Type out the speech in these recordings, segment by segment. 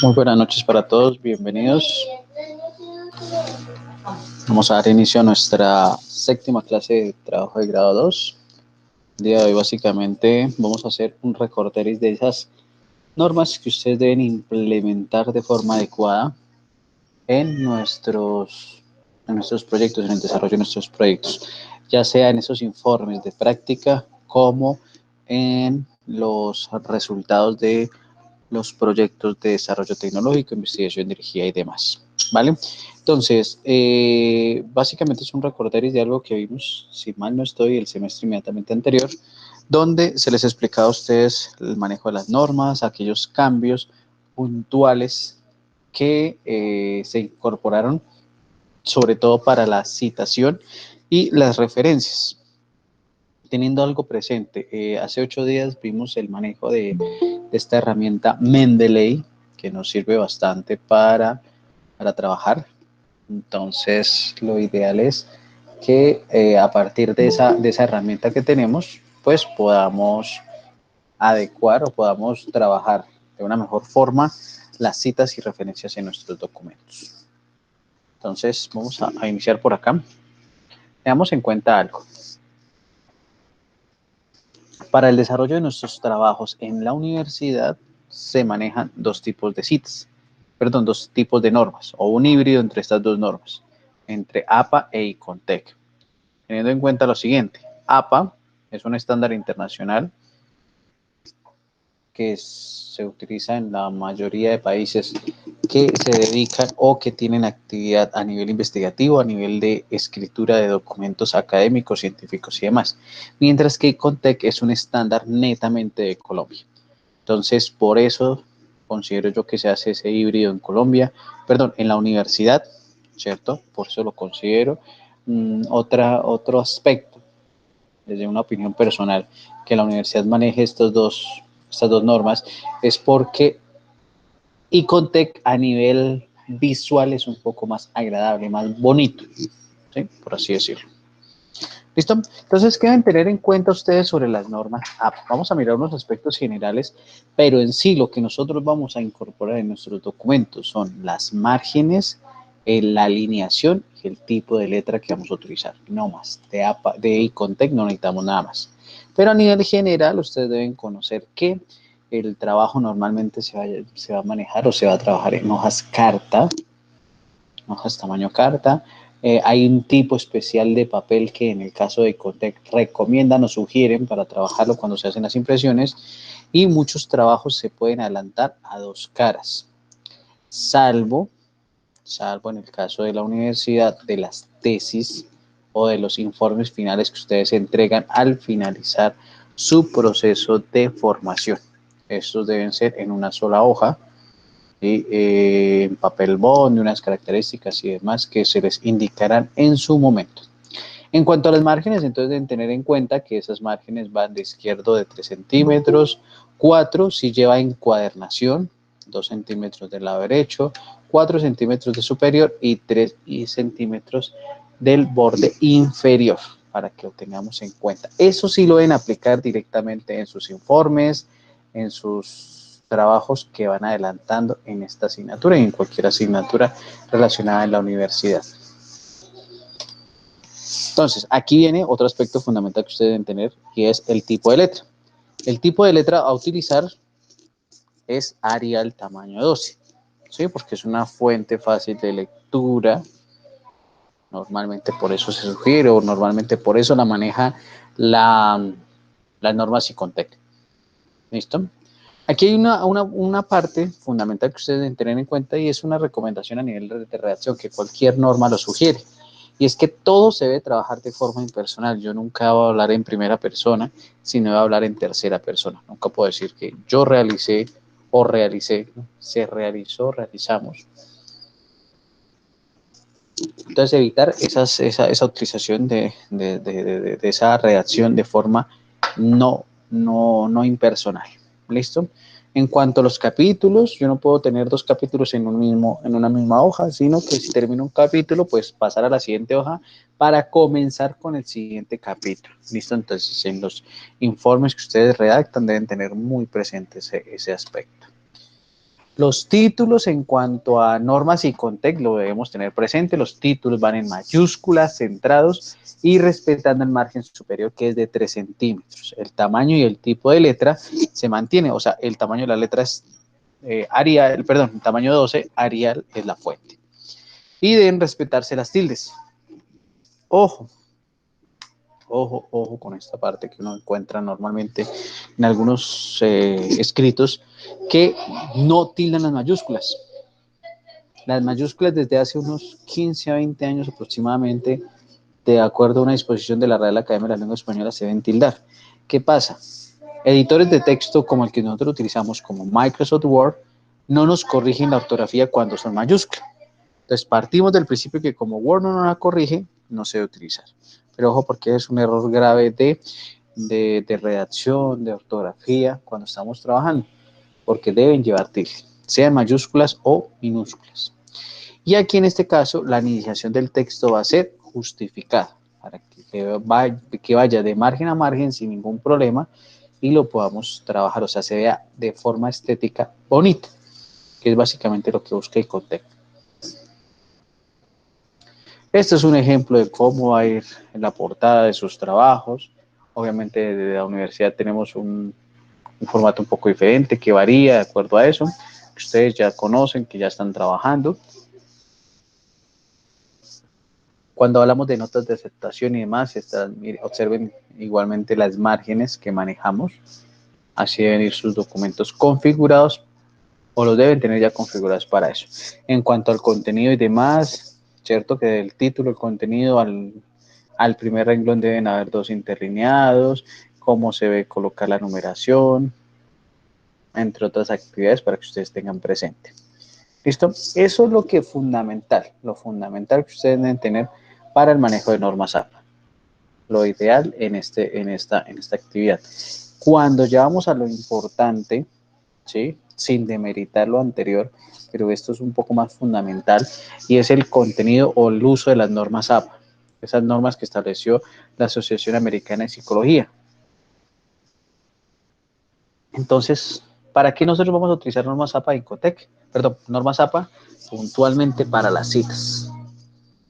Muy buenas noches para todos, bienvenidos. Vamos a dar inicio a nuestra séptima clase de trabajo de grado 2. El día de hoy básicamente vamos a hacer un recorderis de esas normas que ustedes deben implementar de forma adecuada en nuestros proyectos, en el desarrollo de nuestros proyectos, ya sea en esos informes de práctica como en los resultados de los proyectos de desarrollo tecnológico, investigación, energía y demás, ¿vale? Entonces, básicamente es un recorderis de algo que vimos, si mal no estoy, el semestre inmediatamente anterior, donde se les explicaba a ustedes el manejo de las normas, aquellos cambios puntuales que se incorporaron, sobre todo para la citación y las referencias. Teniendo algo presente, hace 8 días vimos el manejo de esta herramienta Mendeley, que nos sirve bastante para trabajar. Entonces, lo ideal es que a partir de esa herramienta que tenemos, pues podamos adecuar o podamos trabajar de una mejor forma las citas y referencias en nuestros documentos. Entonces, vamos a iniciar por acá. Tengamos en cuenta algo. Para el desarrollo de nuestros trabajos en la universidad se manejan dos tipos de citas, dos tipos de normas, o un híbrido entre estas dos normas, entre APA e ICONTEC. Teniendo en cuenta lo siguiente, APA es un estándar internacional que se utiliza en la mayoría de países que se dedican o que tienen actividad a nivel investigativo, a nivel de escritura de documentos académicos, científicos y demás. Mientras que ICONTEC es un estándar netamente de Colombia. Entonces, por eso considero yo que se hace ese híbrido en Colombia, en la universidad, ¿cierto? Por eso lo considero. Otro aspecto, desde una opinión personal, que la universidad maneje estas dos normas, es porque ICONTEC a nivel visual es un poco más agradable, más bonito, ¿sí? Por así decirlo. ¿Listo? Entonces, ¿qué deben tener en cuenta ustedes sobre las normas APA? Vamos a mirar unos aspectos generales, pero en sí lo que nosotros vamos a incorporar en nuestros documentos son las márgenes, la alineación y el tipo de letra que vamos a utilizar. No más. De APA, de ICONTEC no necesitamos nada más. Pero a nivel general, ustedes deben conocer que el trabajo normalmente se va a manejar o se va a trabajar en hojas carta, hojas tamaño carta. Hay un tipo especial de papel que en el caso de ICONTEC recomiendan o sugieren para trabajarlo cuando se hacen las impresiones, y muchos trabajos se pueden adelantar a 2 caras, salvo en el caso de la universidad, de las tesis o de los informes finales que ustedes entregan al finalizar su proceso de formación. Estos deben ser en una sola hoja, ¿sí? En papel bond, de unas características y demás que se les indicarán en su momento. En cuanto a las márgenes, entonces deben tener en cuenta que esas márgenes van de izquierdo de 3 centímetros, 4 si lleva encuadernación, 2 centímetros del lado derecho, 4 centímetros de superior y 3 centímetros del borde inferior, para que lo tengamos en cuenta. Eso sí lo deben aplicar directamente en sus informes, en sus trabajos que van adelantando en esta asignatura y en cualquier asignatura relacionada en la universidad. Entonces, aquí viene otro aspecto fundamental que ustedes deben tener, y es el tipo de letra. El tipo de letra a utilizar es Arial tamaño 12, ¿sí? Porque es una fuente fácil de lectura. Normalmente por eso se sugiere, o normalmente por eso la maneja las normas ICONTEC. ¿Listo? Aquí hay una parte fundamental que ustedes deben tener en cuenta, y es una recomendación a nivel de redacción que cualquier norma lo sugiere. Y es que todo se debe trabajar de forma impersonal. Yo nunca voy a hablar en primera persona, sino voy a hablar en tercera persona. Nunca puedo decir que yo realicé o realicé, ¿no? Se realizó, realizamos. Entonces, evitar esa utilización de esa redacción de forma no impersonal. ¿Listo? En cuanto a los capítulos, yo no puedo tener 2 capítulos en una misma hoja, sino que si termino un capítulo, pues pasar a la siguiente hoja para comenzar con el siguiente capítulo. ¿Listo? Entonces, en los informes que ustedes redactan deben tener muy presente ese aspecto. Los títulos en cuanto a normas y contexto lo debemos tener presente. Los títulos van en mayúsculas, centrados y respetando el margen superior que es de 3 centímetros. El tamaño y el tipo de letra se mantiene, o sea, el tamaño de la letra es Arial, perdón, el tamaño 12, Arial es la fuente. Y deben respetarse las tildes. Ojo, ojo, ojo con esta parte que uno encuentra normalmente en algunos escritos que no tildan las mayúsculas. Las mayúsculas desde hace unos 15 a 20 años aproximadamente, de acuerdo a una disposición de la Real Academia de la Lengua Española, se deben tildar. ¿Qué pasa? Editores de texto como el que nosotros utilizamos, como Microsoft Word, no nos corrigen la ortografía cuando son mayúsculas. Entonces partimos del principio que como Word no la corrige, no se debe utilizar. Pero ojo, porque es un error grave de redacción, de ortografía, cuando estamos trabajando, porque deben llevar tilde, sean mayúsculas o minúsculas. Y aquí en este caso, la iniciación del texto va a ser justificada, para que vaya de margen a margen sin ningún problema y lo podamos trabajar, o sea, se vea de forma estética bonita, que es básicamente lo que busca el contexto. Este es un ejemplo de cómo va a ir en la portada de sus trabajos. Obviamente desde la universidad tenemos un formato un poco diferente que varía de acuerdo a eso, que ustedes ya conocen, que ya están trabajando. Cuando hablamos de notas de aceptación y demás, observen igualmente las márgenes que manejamos. Así deben ir sus documentos configurados o los deben tener ya configurados para eso. En cuanto al contenido y demás, cierto que del título, el contenido al primer renglón deben haber 2 interlineados, cómo se debe colocar la numeración, entre otras actividades para que ustedes tengan presente. ¿Listo? Eso es lo fundamental que ustedes deben tener para el manejo de normas APA. Lo ideal en esta actividad. Cuando ya vamos a lo importante, ¿sí? Sin demeritar lo anterior, pero esto es un poco más fundamental, y es el contenido o el uso de las normas APA, esas normas que estableció la Asociación Americana de Psicología. Entonces, ¿para qué nosotros vamos a utilizar normas APA en Cotec? Perdón, normas APA puntualmente para las citas.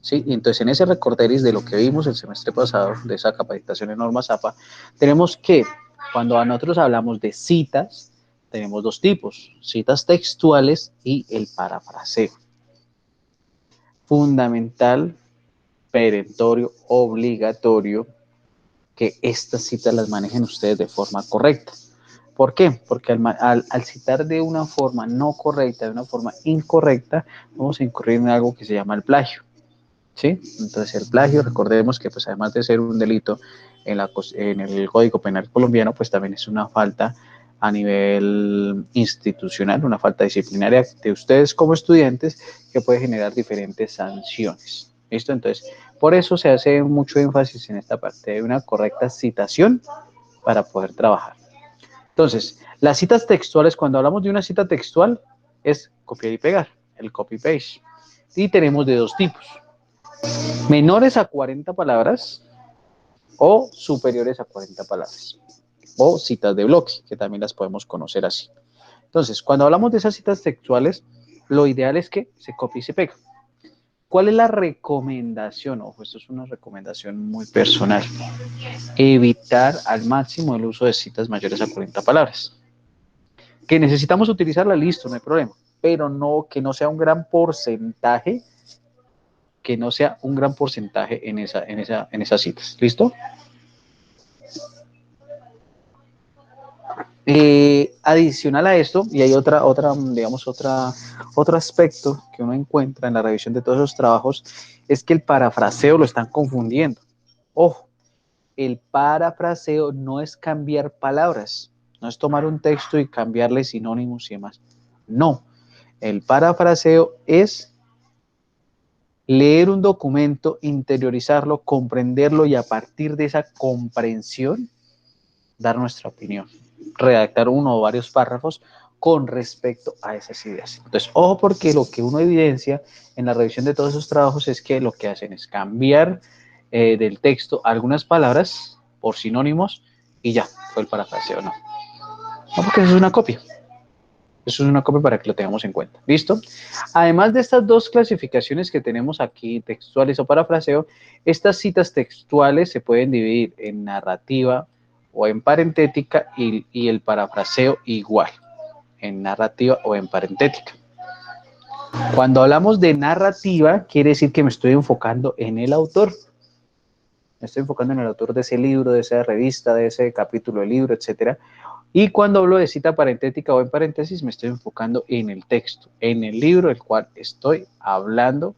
¿Sí? Y entonces en ese recorderis de lo que vimos el semestre pasado, de esa capacitación en normas APA, tenemos que, cuando nosotros hablamos de citas, tenemos 2 tipos, citas textuales y el parafraseo. Fundamental, perentorio, obligatorio, que estas citas las manejen ustedes de forma correcta. ¿Por qué? Porque al citar de una forma no correcta, de una forma incorrecta, vamos a incurrir en algo que se llama el plagio. ¿Sí? Entonces el plagio, recordemos que pues además de ser un delito en el Código Penal colombiano, pues también es una falta a nivel institucional, una falta disciplinaria de ustedes como estudiantes que puede generar diferentes sanciones. ¿Listo? Entonces, por eso se hace mucho énfasis en esta parte de una correcta citación para poder trabajar. Entonces, las citas textuales, cuando hablamos de una cita textual, es copiar y pegar, el copy-paste. Y tenemos de 2 tipos. Menores a 40 palabras o superiores a 40 palabras. O citas de bloque, que también las podemos conocer así. Entonces, cuando hablamos de esas citas textuales, lo ideal es que se copie y se pega. ¿Cuál es la recomendación? Ojo, esto es una recomendación muy personal. Evitar al máximo el uso de citas mayores a 40 palabras. Que necesitamos utilizarla, listo, no hay problema. Pero no, que no sea un gran porcentaje en esas citas. ¿Listo? Adicional a esto, y hay otro aspecto que uno encuentra en la revisión de todos esos trabajos, es que el parafraseo lo están confundiendo. Ojo, el parafraseo no es cambiar palabras, no es tomar un texto y cambiarle sinónimos y demás. No, el parafraseo es leer un documento, interiorizarlo, comprenderlo y a partir de esa comprensión dar nuestra opinión, redactar uno o varios párrafos con respecto a esas ideas. Entonces, ojo, porque lo que uno evidencia en la revisión de todos esos trabajos es que lo que hacen es cambiar del texto algunas palabras por sinónimos y ya, fue el parafraseo, no. No, porque eso es una copia. Eso es una copia para que lo tengamos en cuenta. ¿Listo? Además de estas dos clasificaciones que tenemos aquí, textuales o parafraseo, estas citas textuales se pueden dividir en narrativa o en parentética y el parafraseo igual, en narrativa o en parentética. Cuando hablamos de narrativa, quiere decir que me estoy enfocando en el autor. Me estoy enfocando en el autor de ese libro, de esa revista, de ese capítulo del libro, etcétera. Y cuando hablo de cita parentética o en paréntesis, me estoy enfocando en el texto, en el libro del cual estoy hablando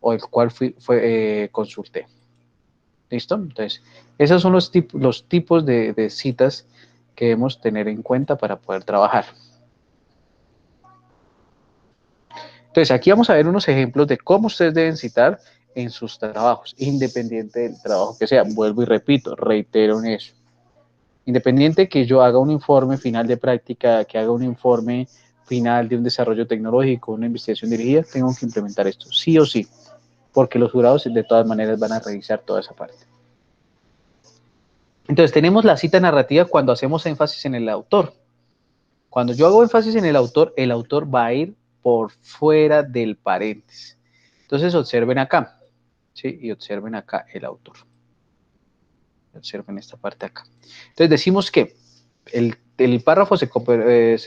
o el cual consulté. ¿Listo? Entonces, esos son los tipos de citas que debemos tener en cuenta para poder trabajar. Entonces, aquí vamos a ver unos ejemplos de cómo ustedes deben citar en sus trabajos, independiente del trabajo que sea. Vuelvo y repito, reitero en eso. Independiente que yo haga un informe final de práctica, que haga un informe final de un desarrollo tecnológico, una investigación dirigida, tengo que implementar esto, sí o sí, porque los jurados de todas maneras van a revisar toda esa parte. Entonces, tenemos la cita narrativa cuando hacemos énfasis en el autor. Cuando yo hago énfasis en el autor va a ir por fuera del paréntesis. Entonces, observen acá, ¿sí? Y observen acá el autor. Observen esta parte acá. Entonces, decimos que el párrafo se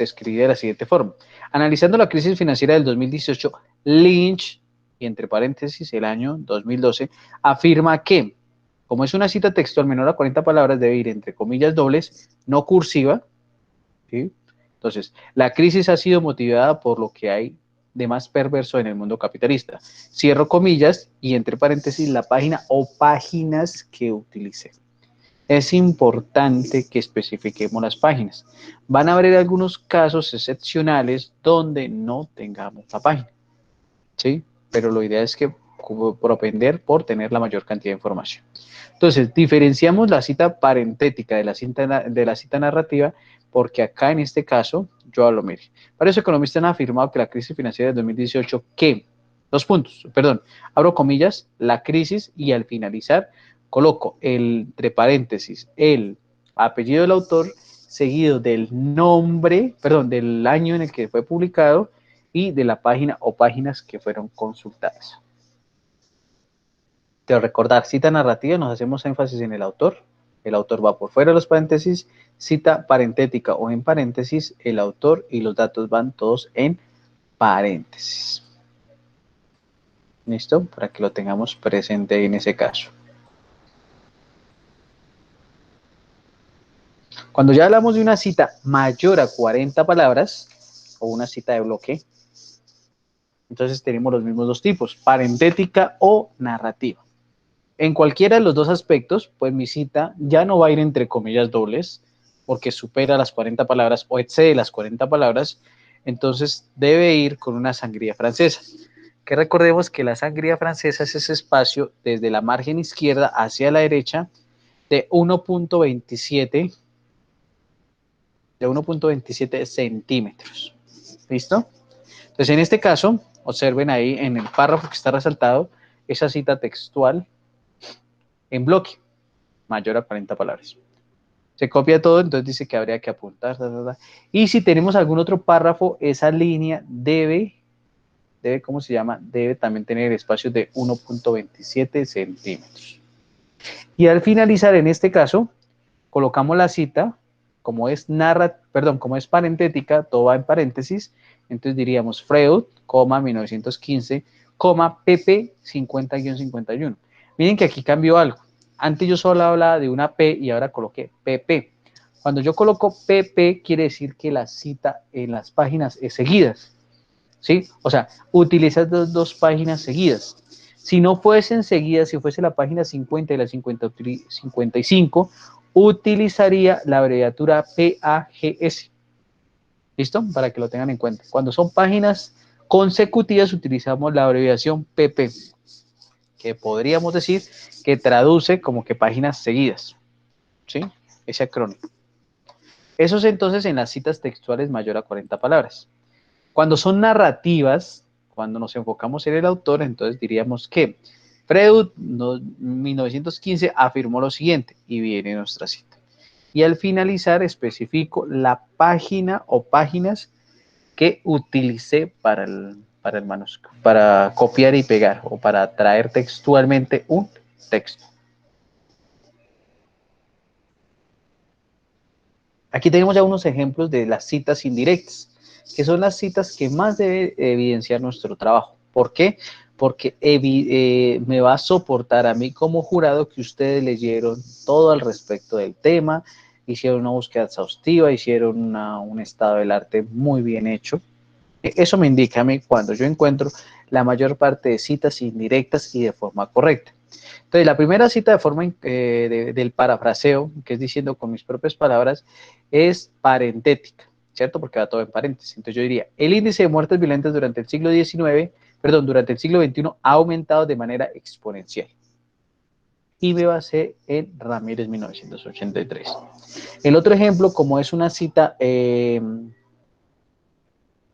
escribe de la siguiente forma. Analizando la crisis financiera del 2018, Lynch, y entre paréntesis el año 2012, afirma que, como es una cita textual menor a 40 palabras, debe ir entre comillas dobles, no cursiva, ¿sí? Entonces, la crisis ha sido motivada por lo que hay de más perverso en el mundo capitalista. Cierro comillas y entre paréntesis la página o páginas que utilicé. Es importante que especifiquemos las páginas. Van a haber algunos casos excepcionales donde no tengamos la página, ¿sí? Pero lo ideal es que propender por tener la mayor cantidad de información. Entonces, diferenciamos la cita parentética de la cita narrativa porque acá en este caso, yo hablo, mire, varios economistas han afirmado que la crisis financiera de 2018, abro comillas, la crisis y al finalizar coloco entre paréntesis el apellido del autor seguido del nombre, del año en el que fue publicado y de la página o páginas que fueron consultadas. De recordar, cita narrativa, nos hacemos énfasis en el autor va por fuera de los paréntesis, cita parentética o en paréntesis, el autor y los datos van todos en paréntesis. ¿Listo? Para que lo tengamos presente en ese caso. Cuando ya hablamos de una cita mayor a 40 palabras, o una cita de bloque, entonces tenemos los mismos dos tipos, parentética o narrativa. En cualquiera de los dos aspectos, pues mi cita ya no va a ir entre comillas dobles, porque supera las 40 palabras o excede las 40 palabras, entonces debe ir con una sangría francesa. Que recordemos que la sangría francesa es ese espacio desde la margen izquierda hacia la derecha de 1.27 centímetros. ¿Listo? Entonces, en este caso, observen ahí en el párrafo que está resaltado, esa cita textual en bloque, mayor a 40 palabras. Se copia todo, entonces dice que habría que apuntar. Y si tenemos algún otro párrafo, esa línea debe, ¿cómo se llama? Debe también tener espacios de 1.27 centímetros. Y al finalizar, en este caso, colocamos la cita, como es parentética, todo va en paréntesis, entonces diríamos Freud, 1915, pp 50-51. Miren que aquí cambió algo. Antes yo solo hablaba de una P y ahora coloqué PP. Cuando yo coloco PP, quiere decir que la cita en las páginas es seguidas, ¿sí? O sea, utilizas dos páginas seguidas. Si no fuesen seguidas, si fuese la página 50 y la 55, utilizaría la abreviatura PAGS. ¿Listo? Para que lo tengan en cuenta. Cuando son páginas consecutivas, utilizamos la abreviación PP, que podríamos decir que traduce como que páginas seguidas, ¿sí? Ese acrónimo. Eso es entonces en las citas textuales mayor a 40 palabras. Cuando son narrativas, cuando nos enfocamos en el autor, entonces diríamos que Freud, 1915, afirmó lo siguiente, y viene nuestra cita. Y al finalizar especifico la página o páginas que utilicé para el manuscrito, para copiar y pegar o para traer textualmente un texto. Aquí tenemos ya unos ejemplos de las citas indirectas, que son las citas que más debe evidenciar nuestro trabajo. ¿Por qué? Porque me va a soportar a mí como jurado que ustedes leyeron todo al respecto del tema, hicieron una búsqueda exhaustiva, hicieron un estado del arte muy bien hecho. Eso me indica a mí cuando yo encuentro la mayor parte de citas indirectas y de forma correcta. Entonces, la primera cita de forma del parafraseo, que es diciendo con mis propias palabras, es parentética, ¿cierto? Porque va todo en paréntesis. Entonces yo diría, el índice de muertes violentas durante el siglo XIX, perdón, durante el siglo XXI ha aumentado de manera exponencial. Y me basé en Ramírez 1983. El otro ejemplo, como es una cita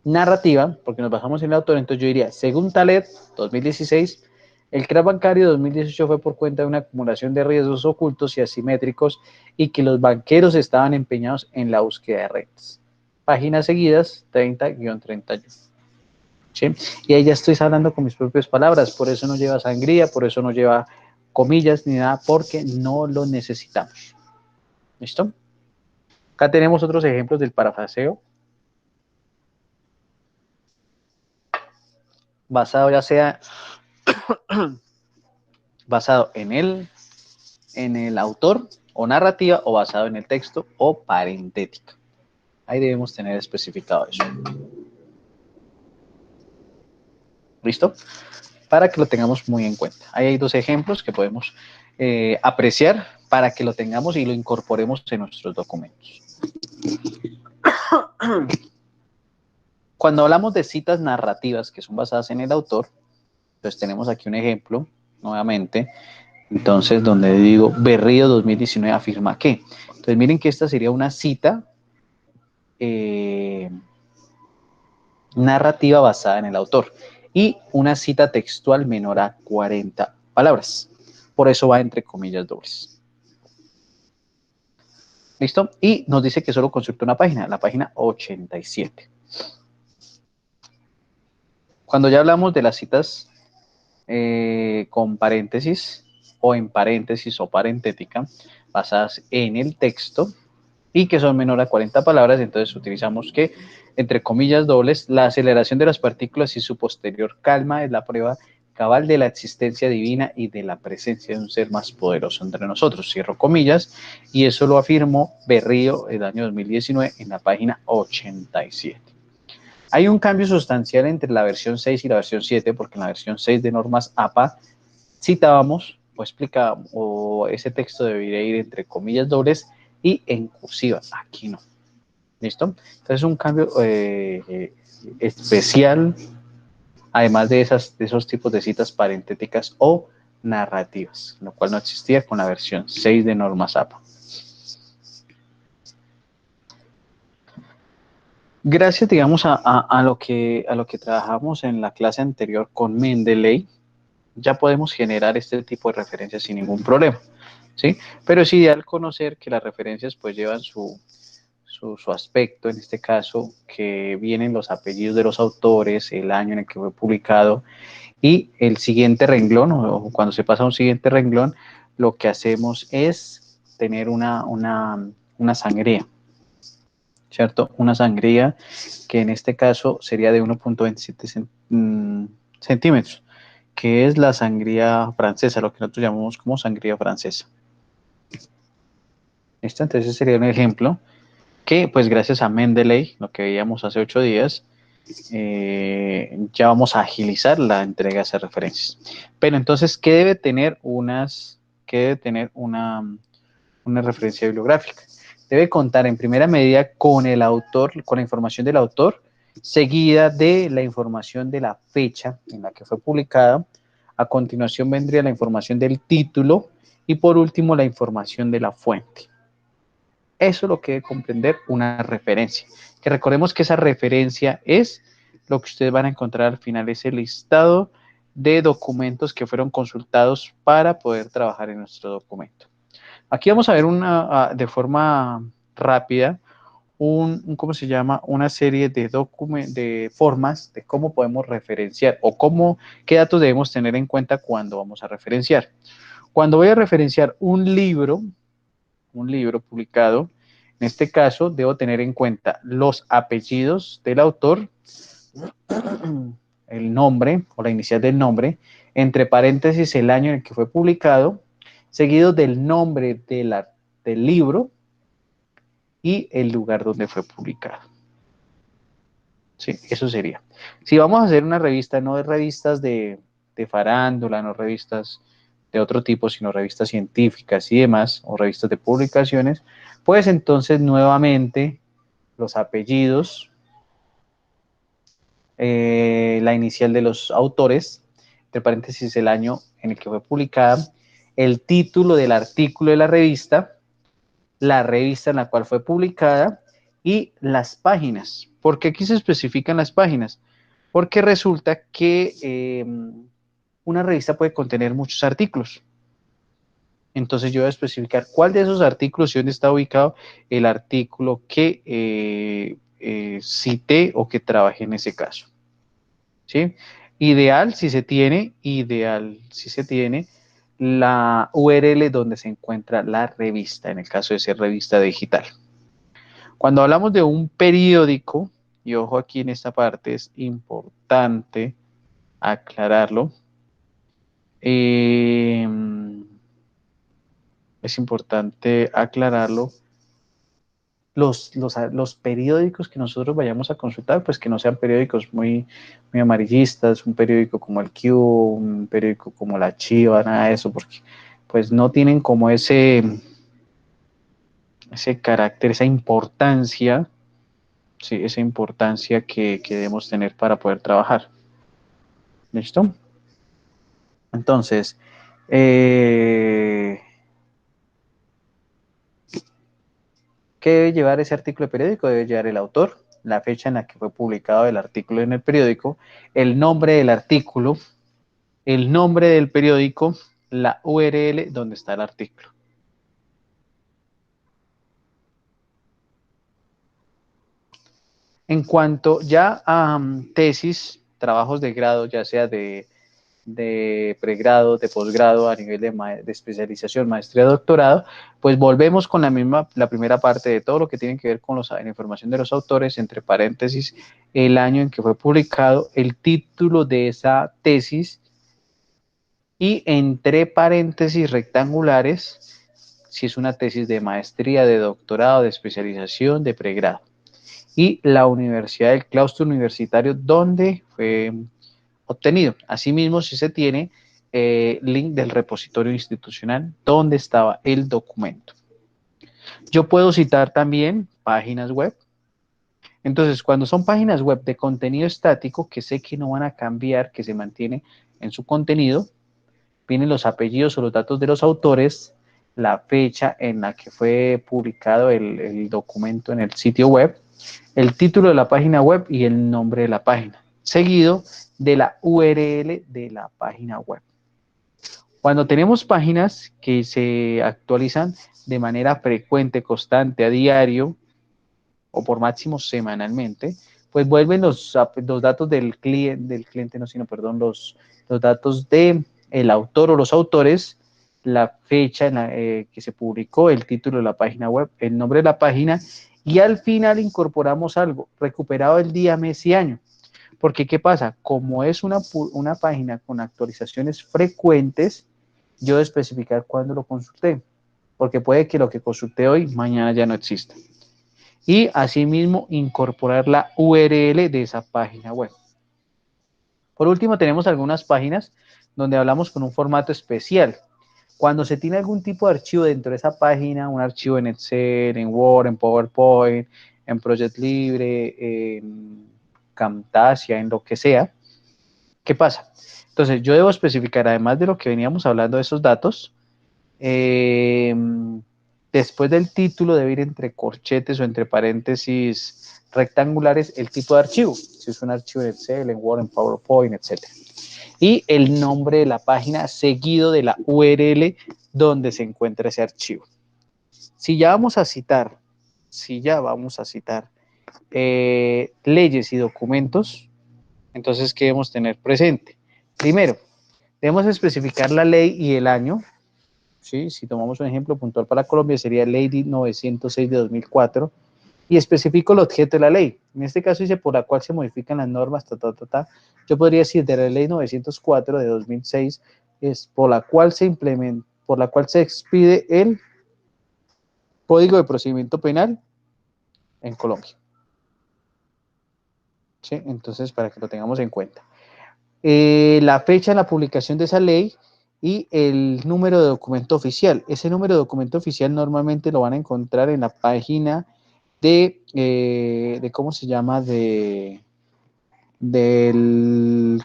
narrativa, porque nos basamos en el autor, entonces yo diría, según Talet, 2016, el crack bancario 2018 fue por cuenta de una acumulación de riesgos ocultos y asimétricos y que los banqueros estaban empeñados en la búsqueda de rentas. Páginas seguidas, 30-31. ¿Sí? Y ahí ya estoy hablando con mis propias palabras, por eso no lleva sangría, por eso no lleva comillas ni nada, porque no lo necesitamos. ¿Listo? Acá tenemos otros ejemplos del parafraseo, basado ya sea basado en el autor o narrativa o basado en el texto o parentética. Ahí debemos tener especificado eso. ¿Listo? Para que lo tengamos muy en cuenta. Ahí hay dos ejemplos que podemos apreciar para que lo tengamos y lo incorporemos en nuestros documentos. Cuando hablamos de citas narrativas que son basadas en el autor, pues tenemos aquí un ejemplo, nuevamente, entonces donde digo, Berrío 2019 afirma que. Entonces miren que esta sería una cita narrativa basada en el autor y una cita textual menor a 40 palabras. Por eso va entre comillas dobles. ¿Listo? Y nos dice que solo consulta una página, la página 87. Cuando ya hablamos de las citas con paréntesis o en paréntesis o parentética, basadas en el texto y que son menor a 40 palabras, entonces utilizamos que, entre comillas dobles, la aceleración de las partículas y su posterior calma es la prueba cabal de la existencia divina y de la presencia de un ser más poderoso entre nosotros. Cierro comillas, y eso lo afirmó Berrío el año 2019 en la página 87. Hay un cambio sustancial entre la versión 6 y la versión 7, porque en la versión 6 de normas APA citábamos o explicábamos, o ese texto debería ir entre comillas dobles y en cursiva. Aquí no. ¿Listo? Entonces un cambio especial, además de esos tipos de citas parentéticas o narrativas, lo cual no existía con la versión 6 de normas APA. Gracias, digamos, a lo que trabajamos en la clase anterior con Mendeley, ya podemos generar este tipo de referencias sin ningún problema, ¿sí? Pero es ideal conocer que las referencias pues llevan su aspecto, en este caso, que vienen los apellidos de los autores, el año en el que fue publicado, y el siguiente renglón, o cuando se pasa a un siguiente renglón, lo que hacemos es tener una sangría, ¿cierto? Una sangría que en este caso sería de 1.27 centímetros, que es la sangría francesa, lo que nosotros llamamos como sangría francesa. ¿Listo? Entonces ese sería un ejemplo que, pues gracias a Mendeley, lo que veíamos hace 8 días, ya vamos a agilizar la entrega de esas referencias. Pero entonces, ¿qué debe tener una referencia bibliográfica? Debe contar en primera medida con el autor, con la información del autor, seguida de la información de la fecha en la que fue publicada. A continuación vendría la información del título y por último la información de la fuente. Eso es lo que debe comprender una referencia. Que recordemos que esa referencia es lo que ustedes van a encontrar al final, ese listado de documentos que fueron consultados para poder trabajar en nuestro documento. Aquí vamos a ver de forma rápida ¿cómo se llama? Una serie de formas de cómo podemos referenciar o qué datos debemos tener en cuenta cuando vamos a referenciar. Cuando voy a referenciar un libro publicado, en este caso debo tener en cuenta los apellidos del autor, el nombre o la inicial del nombre, entre paréntesis el año en el que fue publicado, seguido del nombre del libro y el lugar donde fue publicado. Sí, eso sería. Si vamos a hacer una revista, no de revistas de farándula, no revistas de otro tipo, sino revistas científicas y demás, o revistas de publicaciones, pues entonces nuevamente los apellidos, la inicial de los autores, entre paréntesis el año en el que fue publicada, el título del artículo de la revista en la cual fue publicada y las páginas. ¿Por qué aquí se especifican las páginas? Porque resulta que una revista puede contener muchos artículos. Entonces yo voy a especificar cuál de esos artículos y dónde está ubicado el artículo que cité o que trabajé en ese caso. ¿Sí? Ideal si se tiene la URL donde se encuentra la revista, en el caso de ser revista digital. Cuando hablamos de un periódico, y ojo aquí en esta parte, es importante aclararlo, los periódicos que nosotros vayamos a consultar, pues que no sean periódicos muy, muy amarillistas, un periódico como el Q, un periódico como La Chiva, nada de eso, porque pues no tienen como ese carácter, esa importancia, sí, esa importancia que debemos tener para poder trabajar. ¿Listo? Entonces, ¿qué debe llevar ese artículo de periódico? Debe llevar el autor, la fecha en la que fue publicado el artículo en el periódico, el nombre del artículo, el nombre del periódico, la URL donde está el artículo. En cuanto ya a tesis, trabajos de grado, ya sea de pregrado, de posgrado, a nivel de especialización, maestría, doctorado, pues volvemos con la primera parte de todo lo que tiene que ver con la información de los autores, entre paréntesis, el año en que fue publicado, el título de esa tesis y entre paréntesis rectangulares, si es una tesis de maestría, de doctorado, de especialización, de pregrado. Y la universidad, el claustro universitario donde fue obtenido. Asimismo, si se tiene link del repositorio institucional donde estaba el documento. Yo puedo citar también páginas web. Entonces, cuando son páginas web de contenido estático, que sé que no van a cambiar, que se mantiene en su contenido, vienen los apellidos o los datos de los autores, la fecha en la que fue publicado el documento en el sitio web, el título de la página web y el nombre de la página, seguido de la URL de la página web. Cuando tenemos páginas que se actualizan de manera frecuente, constante, a diario, o por máximo semanalmente, pues vuelven los datos del cliente, no, sino, perdón, los datos del autor o los autores, la fecha en la que se publicó, el título de la página web, el nombre de la página, y al final incorporamos algo, recuperado el día, mes y año. Porque, ¿qué pasa? Como es una página con actualizaciones frecuentes, yo debo especificar cuándo lo consulté, porque puede que lo que consulté hoy, mañana ya no exista. Y asimismo, incorporar la URL de esa página web. Por último, tenemos algunas páginas donde hablamos con un formato especial. Cuando se tiene algún tipo de archivo dentro de esa página, un archivo en Excel, en Word, en PowerPoint, en Project Libre, en Camtasia, en lo que sea, ¿qué pasa? Entonces, yo debo especificar, además de lo que veníamos hablando de esos datos, después del título debe ir entre corchetes o entre paréntesis rectangulares el tipo de archivo, si es un archivo en Excel, en Word, en PowerPoint, etc. Y el nombre de la página seguido de la URL donde se encuentra ese archivo. Si ya vamos a citar si ya vamos a citar leyes y documentos, entonces, ¿qué debemos tener presente? Primero, debemos especificar la ley y el año. ¿Sí? Si tomamos un ejemplo puntual para Colombia, sería Ley 906 de 2004, y especifico el objeto de la ley. En este caso dice por la cual se modifican las normas, Yo podría decir de la Ley 904 de 2006, es por la cual se implementa, por la cual se expide el Código de Procedimiento Penal en Colombia. ¿Sí? Entonces, para que lo tengamos en cuenta. La fecha de la publicación de esa ley y el número de documento oficial. Ese número de documento oficial normalmente lo van a encontrar en la página de ¿cómo se llama? Del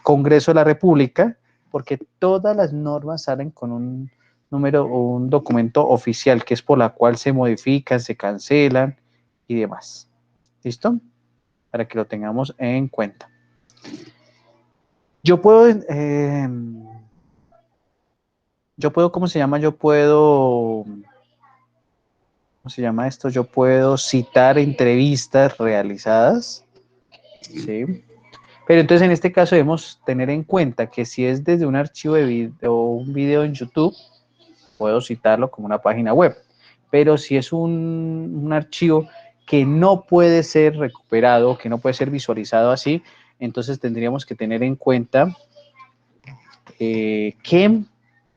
Congreso de la República, porque todas las normas salen con un número o un documento oficial, que es por la cual se modifican, se cancelan y demás. ¿Listo? Para que lo tengamos en cuenta. Yo puedo, ¿cómo se llama? ¿Cómo se llama esto? Yo puedo citar entrevistas realizadas, ¿sí? Pero entonces en este caso debemos tener en cuenta que si es desde un archivo de video o un video en YouTube, puedo citarlo como una página web. Pero si es un archivo que no puede ser recuperado, que no puede ser visualizado así, entonces tendríamos que tener en cuenta que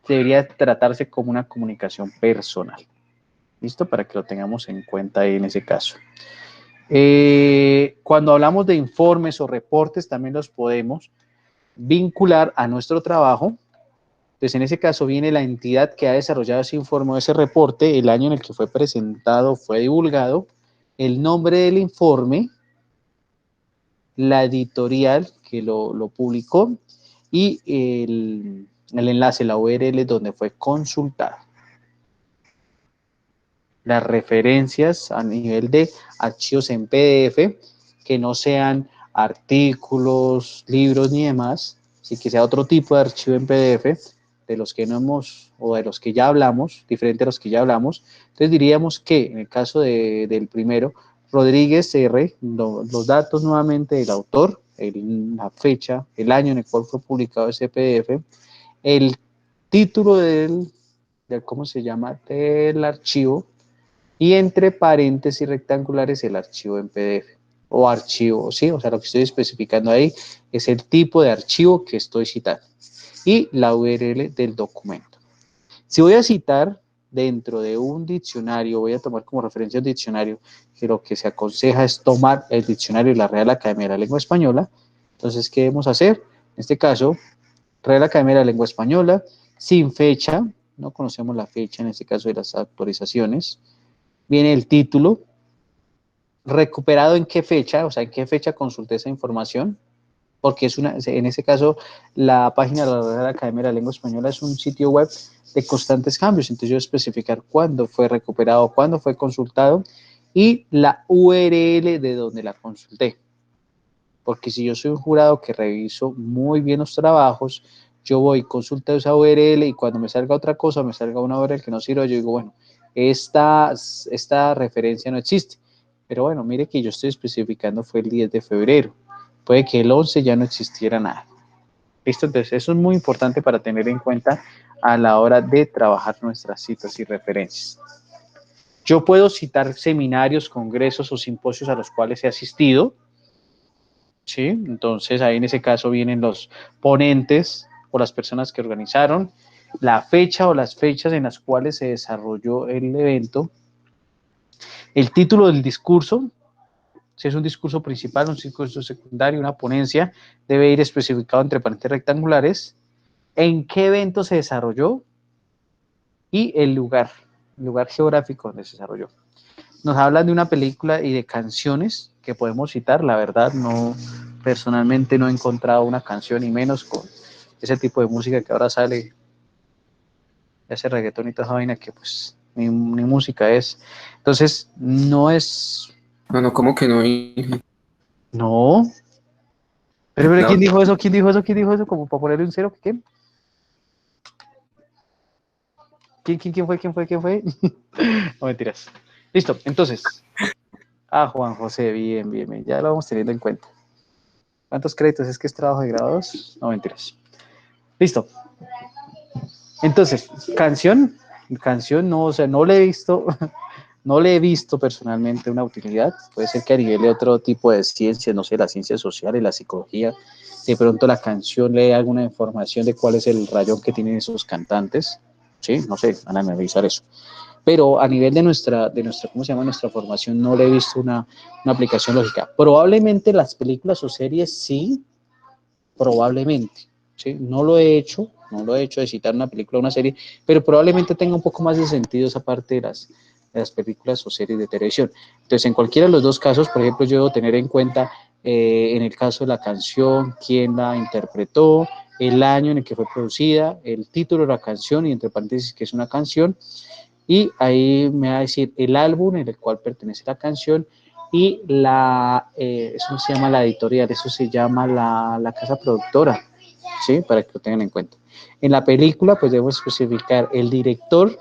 debería tratarse como una comunicación personal. ¿Listo? Para que lo tengamos en cuenta ahí en ese caso. Cuando hablamos de informes o reportes, también los podemos vincular a nuestro trabajo. Entonces, en ese caso viene la entidad que ha desarrollado ese informe o ese reporte, el año en el que fue presentado, fue divulgado, el nombre del informe, la editorial que lo publicó y el enlace, la URL donde fue consultado. Las referencias a nivel de archivos en PDF, que no sean artículos, libros ni demás, sí que sea otro tipo de archivo en PDF, de los que no hemos, o de los que ya hablamos, diferente a los que ya hablamos. Entonces diríamos que en el caso del primero, Rodríguez R, los datos nuevamente del autor, la fecha, el año en el cual fue publicado ese PDF, el título ¿cómo se llama? Del archivo, y entre paréntesis rectangulares el archivo en PDF o archivo, ¿sí? O sea, lo que estoy especificando ahí es el tipo de archivo que estoy citando y la URL del documento. Si voy a citar dentro de un diccionario, voy a tomar como referencia un diccionario, que lo que se aconseja es tomar el diccionario de la Real Academia de la Lengua Española. Entonces, ¿qué debemos hacer? En este caso, Real Academia de la Lengua Española, sin fecha, no conocemos la fecha en este caso de las actualizaciones, viene el título, recuperado en qué fecha, o sea, en qué fecha consulté esa información, porque en ese caso, la página de la Real Academia de la Lengua Española es un sitio web de constantes cambios, entonces yo especificar cuándo fue recuperado, cuándo fue consultado y la URL de donde la consulté. Porque si yo soy un jurado que reviso muy bien los trabajos, yo voy, consulto esa URL y cuando me salga otra cosa, me salga una URL que no sirve, yo digo, bueno, esta referencia no existe. Pero bueno, mire que yo estoy especificando fue el 10 de febrero. Puede que el 11 ya no existiera nada. ¿Listo? Entonces, eso es muy importante para tener en cuenta a la hora de trabajar nuestras citas y referencias. Yo puedo citar seminarios, congresos o simposios a los cuales he asistido. ¿Sí? Entonces ahí en ese caso vienen los ponentes o las personas que organizaron, la fecha o las fechas en las cuales se desarrolló el evento, el título del discurso, si es un discurso principal, un discurso secundario, una ponencia, debe ir especificado entre paréntesis rectangulares, en qué evento se desarrolló y el lugar geográfico donde se desarrolló. Nos hablan de una película y de canciones que podemos citar, la verdad no, personalmente no he encontrado una canción y menos con ese tipo de música que ahora sale, ese reggaetón y toda esa vaina que pues ni música es. Entonces, no es... No, no, ¿cómo que no? No. Pero La ¿quién otra. dijo eso? ¿Quién dijo eso? ¿Quién dijo eso? Como para ponerle un cero. ¿Quién? ¿Quién fue? ¿Quién fue? ¿Quién fue? No, mentiras. Listo, entonces. Juan José, bien, bien, bien, ya lo vamos teniendo en cuenta. ¿Cuántos créditos es que es trabajo de grado 2? No, mentiras. Listo. Entonces, canción no, o sea, no le he visto, no le he visto personalmente una utilidad. Puede ser que a nivel de otro tipo de ciencias, no sé, las ciencias sociales, la psicología, de pronto la canción le dé alguna información de cuál es el rayón que tienen esos cantantes. Sí, no sé, van a analizar eso. Pero a nivel de nuestra, ¿cómo se llama? Nuestra formación, no le he visto una aplicación lógica. Probablemente las películas o series sí, probablemente, ¿sí? No lo he hecho de citar una película o una serie, pero probablemente tenga un poco más de sentido esa parte de las películas o series de televisión. Entonces, en cualquiera de los dos casos, por ejemplo, yo debo tener en cuenta, en el caso de la canción, quién la interpretó, el año en el que fue producida, el título de la canción y entre paréntesis que es una canción, y ahí me va a decir el álbum en el cual pertenece la canción y eso se llama la editorial, eso se llama la casa productora, ¿sí? Para que lo tengan en cuenta. En la película, pues debemos especificar el director,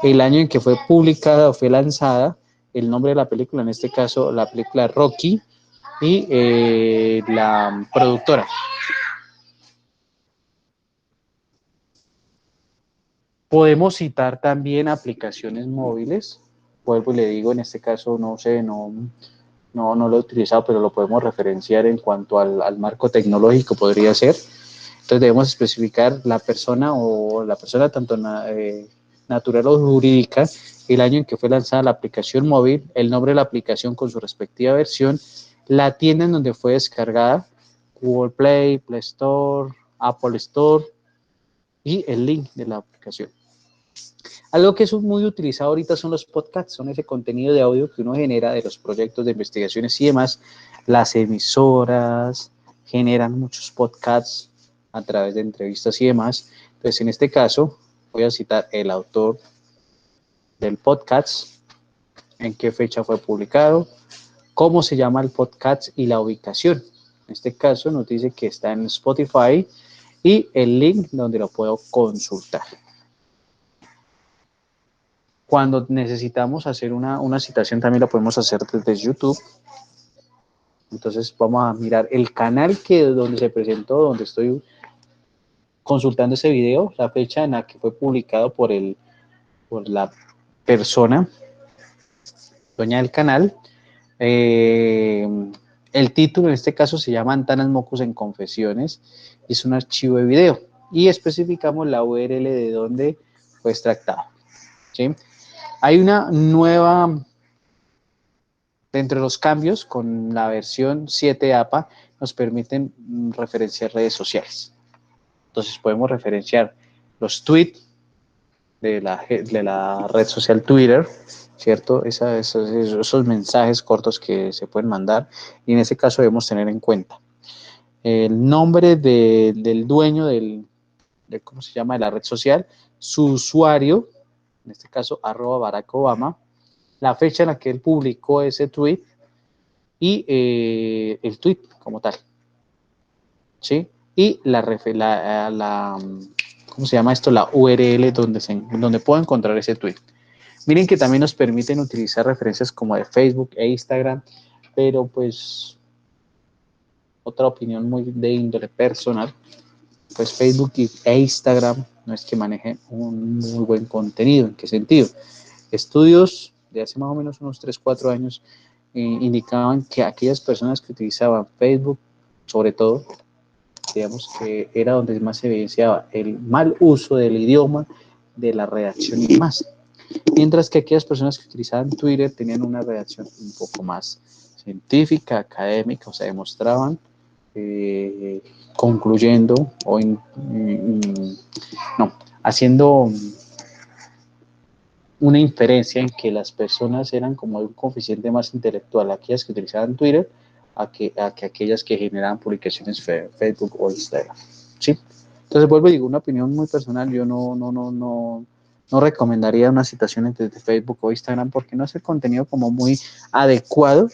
el año en que fue publicada o fue lanzada, el nombre de la película, en este caso la película Rocky, y la productora. Podemos citar también aplicaciones móviles. Vuelvo y le digo, en este caso, no sé, no lo he utilizado, pero lo podemos referenciar en cuanto al marco tecnológico, podría ser. Entonces debemos especificar la persona o la persona tanto natural o jurídica, el año en que fue lanzada la aplicación móvil, el nombre de la aplicación con su respectiva versión, la tienda en donde fue descargada, Google Play, Play Store, Apple Store y el link de la aplicación. Algo que es muy utilizado ahorita son los podcasts, son ese contenido de audio que uno genera de los proyectos de investigaciones y demás. Las emisoras generan muchos podcasts a través de entrevistas y demás. Entonces, en este caso, voy a citar el autor del podcast, en qué fecha fue publicado, cómo se llama el podcast y la ubicación. En este caso nos dice que está en Spotify y el link donde lo puedo consultar. Cuando necesitamos hacer una citación también la podemos hacer desde YouTube. Entonces vamos a mirar el canal donde se presentó, donde estoy consultando ese video, la fecha en la que fue publicado por la persona, dueña del canal. Eh, el título en este caso se llama Antanas Mocos en Confesiones y es un archivo de video. Y especificamos la URL de donde fue extractado. ¿Sí? Hay una nueva. Dentro de los cambios, con la versión 7 APA, nos permiten referenciar redes sociales. Entonces podemos referenciar los tweets de la red social Twitter, ¿cierto? Esos mensajes cortos que se pueden mandar, y en ese caso debemos tener en cuenta el nombre del dueño ¿cómo se llama?, de la red social, su usuario, en este caso @Barack Obama, la fecha en la que él publicó ese tweet, y el tweet como tal, ¿sí? Y ¿cómo se llama esto? La URL donde puedo encontrar ese tweet. Miren que también nos permiten utilizar referencias como de Facebook e Instagram, pero pues otra opinión muy de índole personal, pues Facebook e Instagram no es que manejen un muy buen contenido. ¿En qué sentido? Estudios de hace más o menos unos 3 4 años indicaban que aquellas personas que utilizaban Facebook, sobre todo, digamos que era donde más se evidenciaba el mal uso del idioma, de la redacción y demás. Mientras que aquellas personas que utilizaban Twitter tenían una redacción un poco más científica, académica, o sea, demostraban, concluyendo no, haciendo una inferencia en que las personas eran como un coeficiente más intelectual, aquellas que utilizaban Twitter, a que aquellas que generaban publicaciones Facebook o Instagram, ¿sí? Entonces vuelvo y digo, una opinión muy personal, yo no recomendaría unas citaciones desde Facebook o Instagram porque no es el contenido como muy adecuado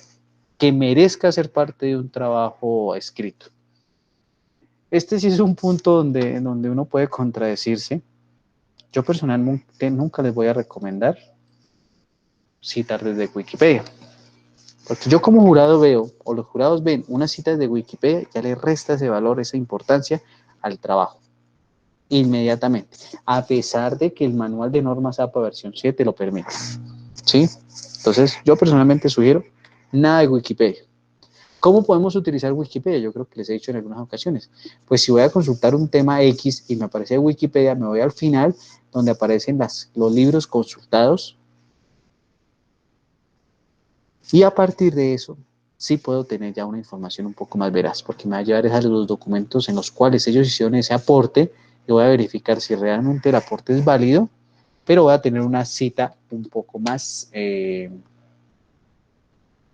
que merezca ser parte de un trabajo escrito. Este sí es un punto donde uno puede contradecirse. Yo personalmente nunca les voy a recomendar citar desde Wikipedia. Porque yo como jurado veo, o los jurados ven unas citas de Wikipedia, ya le resta ese valor, esa importancia al trabajo, inmediatamente, a pesar de que el manual de normas APA versión 7 lo permite, ¿sí? Entonces, yo personalmente sugiero nada de Wikipedia. ¿Cómo podemos utilizar Wikipedia? Yo creo que les he dicho en algunas ocasiones. Pues si voy a consultar un tema X y me aparece Wikipedia, me voy al final donde aparecen los libros consultados y a partir de eso sí puedo tener ya una información un poco más veraz porque me va a llevar a los documentos en los cuales ellos hicieron ese aporte y voy a verificar si realmente el aporte es válido, pero voy a tener una cita un poco más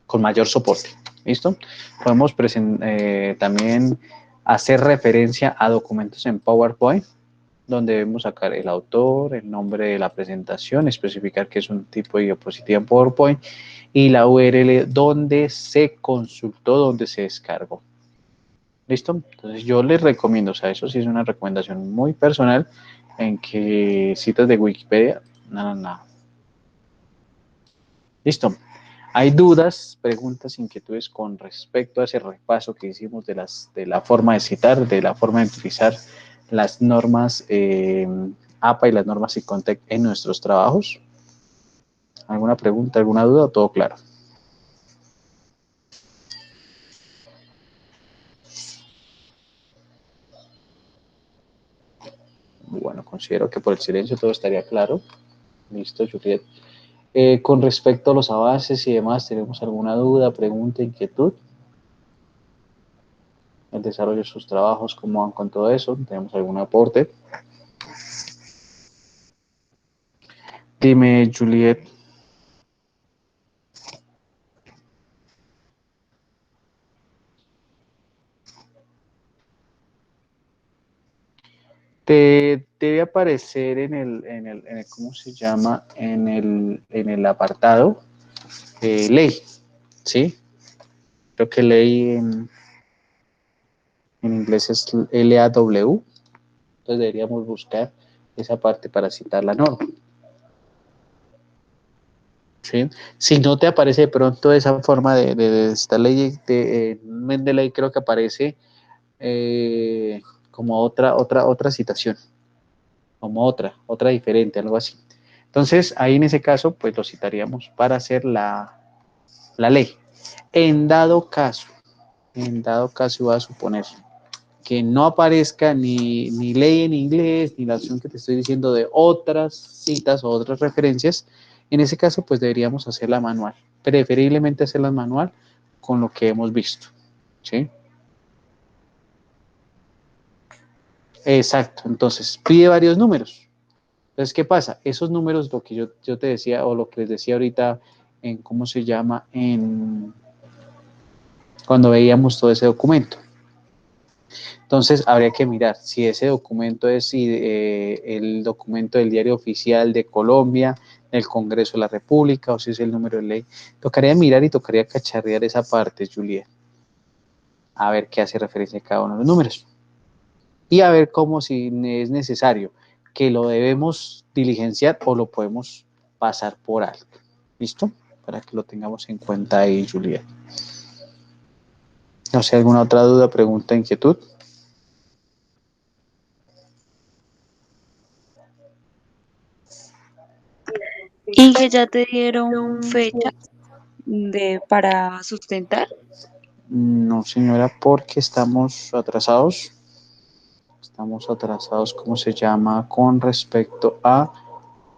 con mayor soporte. ¿Listo? Podemos también hacer referencia a documentos en PowerPoint, donde debemos sacar el autor, el nombre de la presentación, especificar que es un tipo de diapositiva en PowerPoint y la URL donde se consultó, donde se descargó. ¿Listo? Entonces yo les recomiendo, o sea, eso sí es una recomendación muy personal, en que citas de Wikipedia, nada. ¿Listo? ¿Hay dudas, preguntas, inquietudes con respecto a ese repaso que hicimos de la forma de citar, de la forma de utilizar las normas APA y las normas ICONTEC en nuestros trabajos? ¿Alguna pregunta, alguna duda o todo claro? Bueno, considero que por el silencio todo estaría claro. Listo, Juliet. Con respecto a los avances y demás, ¿tenemos alguna duda, pregunta, inquietud? El desarrollo de sus trabajos, ¿cómo van con todo eso? ¿Tenemos algún aporte? Dime, Juliet. Te debe aparecer ¿cómo se llama? En el apartado ley, ¿sí? Creo que ley en inglés es LAW, entonces deberíamos buscar esa parte para citar la norma, ¿sí? Si no te aparece de pronto esa forma de esta ley, de ley creo que aparece como otra citación, como otra diferente, algo así. Entonces, ahí en ese caso, pues lo citaríamos para hacer la ley. En dado caso, voy a suponer que no aparezca ni ley en inglés, ni la opción que te estoy diciendo de otras citas o otras referencias, en ese caso, pues deberíamos hacerla manual. Preferiblemente hacerla manual con lo que hemos visto, ¿sí? Exacto, entonces pide varios números. Entonces, ¿qué pasa? Esos números, lo que yo te decía, o lo que les decía ahorita, en cómo se llama, cuando veíamos todo ese documento. Entonces, habría que mirar si ese documento es el documento del Diario Oficial de Colombia, del Congreso de la República, o si es el número de ley. Tocaría mirar y tocaría cacharrear esa parte, Juliet, a ver qué hace referencia a cada uno de los números. Y a ver cómo si es necesario que lo debemos diligenciar o lo podemos pasar por alto. ¿Listo? Para que lo tengamos en cuenta ahí, Juliet. No sé, ¿alguna otra duda, pregunta, inquietud? Y que ya te dieron fecha para sustentar. No, señora, porque estamos atrasados. Estamos atrasados, ¿cómo se llama? Con respecto a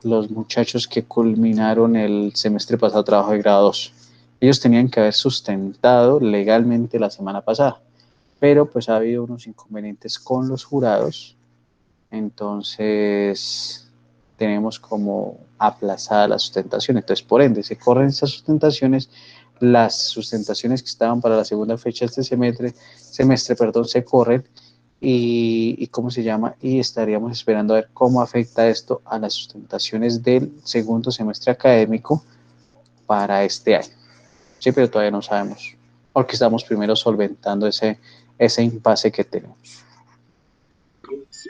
los muchachos que culminaron el semestre pasado trabajo de grado 2. Ellos tenían que haber sustentado legalmente la semana pasada, pero pues ha habido unos inconvenientes con los jurados, entonces tenemos como aplazada la sustentación. Entonces, por ende, se corren esas sustentaciones, las sustentaciones que estaban para la segunda fecha de este semestre, se corren y cómo se llama, y estaríamos esperando a ver cómo afecta esto a las sustentaciones del segundo semestre académico para este año. Sí, pero todavía no sabemos, porque estamos primero solventando ese impasse que tenemos.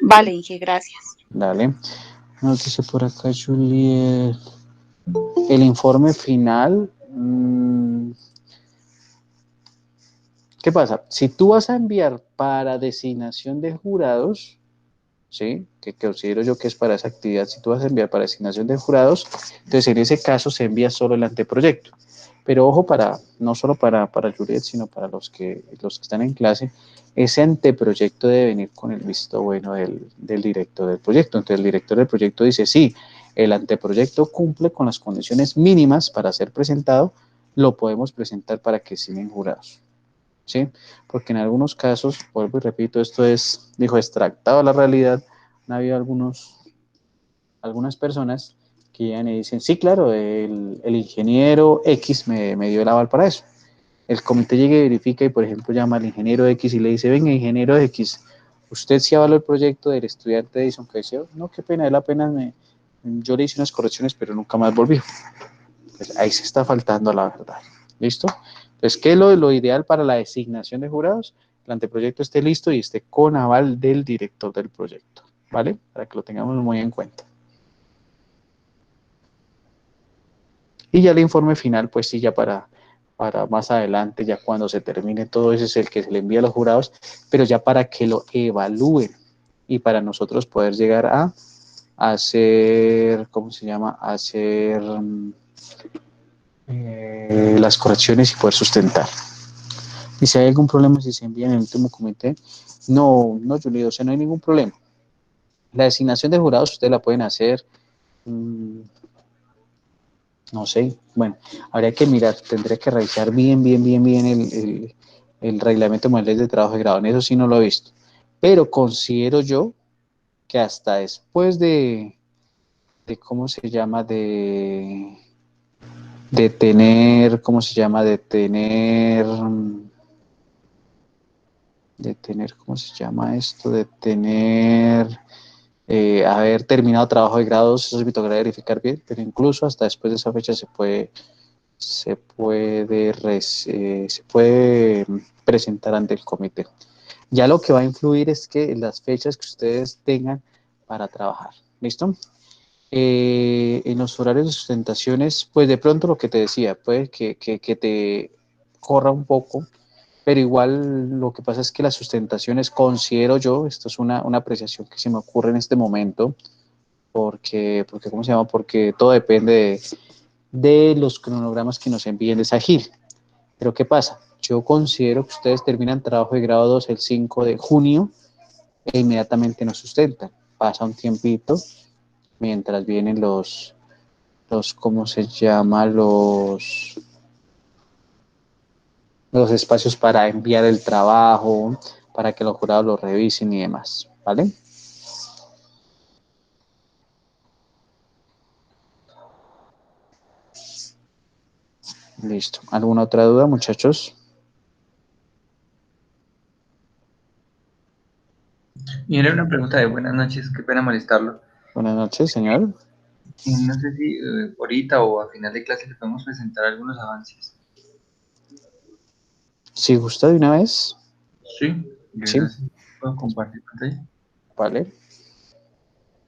Vale, Inge, gracias. Dale. Nos dice por acá Juliet. El informe final. ¿Qué pasa? Si tú vas a enviar para designación de jurados, ¿sí? Que considero yo que es para esa actividad, si tú vas a enviar para designación de jurados, entonces en ese caso se envía solo el anteproyecto. Pero ojo, no solo para Juliet, sino para los que están en clase, ese anteproyecto debe venir con el visto bueno del director del proyecto. Entonces el director del proyecto dice, sí, el anteproyecto cumple con las condiciones mínimas para ser presentado, lo podemos presentar para que sigan jurados. ¿Sí? Porque en algunos casos, vuelvo y repito, esto es, dijo, extractado a la realidad, ha habido algunas personas que llegan y dicen, sí, claro, el ingeniero X me dio el aval para eso. El comité llega y verifica y, por ejemplo, llama al ingeniero X y le dice, venga, ingeniero X, ¿usted sí avaló el proyecto del estudiante Edison Caicedo? No, qué pena, él apenas yo le hice unas correcciones, pero nunca más volvió. Pues ahí se está faltando a la verdad. ¿Listo? Entonces, ¿qué es lo ideal para la designación de jurados? El anteproyecto esté listo y esté con aval del director del proyecto. ¿Vale? Para que lo tengamos muy en cuenta. Y ya el informe final, pues sí, ya para más adelante, ya cuando se termine todo eso, es el que se le envía a los jurados, pero ya para que lo evalúen y para nosotros poder llegar a hacer, ¿cómo se llama? Hacer las correcciones y poder sustentar. Y si hay algún problema, si se envía en el último comité, no, Julio, o sea, no hay ningún problema. La designación de jurados ustedes la pueden hacer, no sé, bueno, habría que mirar, tendría que revisar bien el reglamento de modalidades de trabajo de grado. En eso sí no lo he visto. Pero considero yo que hasta después de ¿cómo se llama? De tener, ¿cómo se llama? ¿Cómo se llama esto? De tener, haber terminado trabajo de grados, eso sí me tocaría verificar bien, pero incluso hasta después de esa fecha se puede presentar ante el comité. Ya lo que va a influir es que las fechas que ustedes tengan para trabajar. ¿Listo? En los horarios de sustentaciones, pues de pronto lo que te decía, puede que te corra un poco, pero igual lo que pasa es que las sustentaciones, considero yo, esto es una apreciación que se me ocurre en este momento, porque ¿cómo se llama? Porque todo depende de los cronogramas que nos envíen de Sagil. Pero ¿qué pasa? Yo considero que ustedes terminan trabajo de grado 2 el 5 de junio e inmediatamente nos sustentan. Pasa un tiempito mientras vienen ¿cómo se llama? Los espacios para enviar el trabajo, para que los jurados lo revisen y demás, ¿vale? Listo. ¿Alguna otra duda, muchachos? Y era una pregunta de buenas noches, qué pena molestarlo. Buenas noches, señor. No sé si ahorita o a final de clase le podemos presentar algunos avances. Si gusta de una vez, Sí, sí, gracias. ¿Puedo compartir pantalla? vale.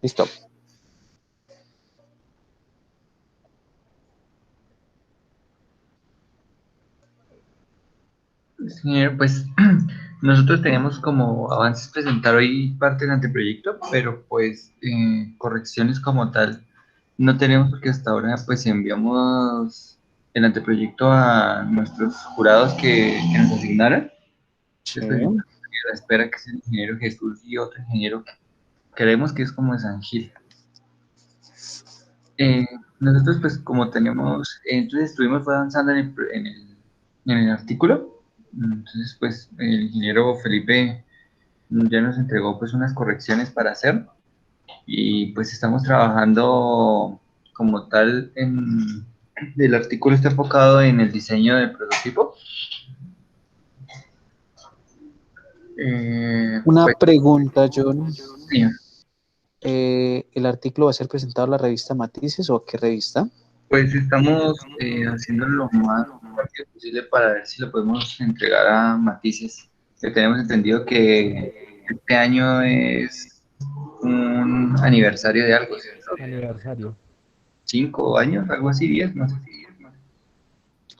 Listo. Señor, pues nosotros teníamos como avances presentar hoy parte del anteproyecto, pero pues correcciones como tal no tenemos porque hasta ahora pues enviamos el anteproyecto a nuestros jurados que nos asignaran. Sí. Después estamos a la espera que es el ingeniero Jesús y otro ingeniero que creemos que es como de San Gil. Eh, Nosotros pues como tenemos, entonces estuvimos avanzando en el artículo, entonces pues el ingeniero Felipe ya nos entregó pues unas correcciones para hacer y pues estamos trabajando como tal el artículo está enfocado en el diseño del prototipo. Una Pues pregunta, John. sí, ¿El artículo va a ser presentado a la revista Matices o a qué revista? pues estamos haciendo lo más rápido posible para ver si lo podemos entregar a Matices. Tenemos entendido que este año es un aniversario de algo, ¿cierto? Aniversario. 5 años, algo así, 10, no sé.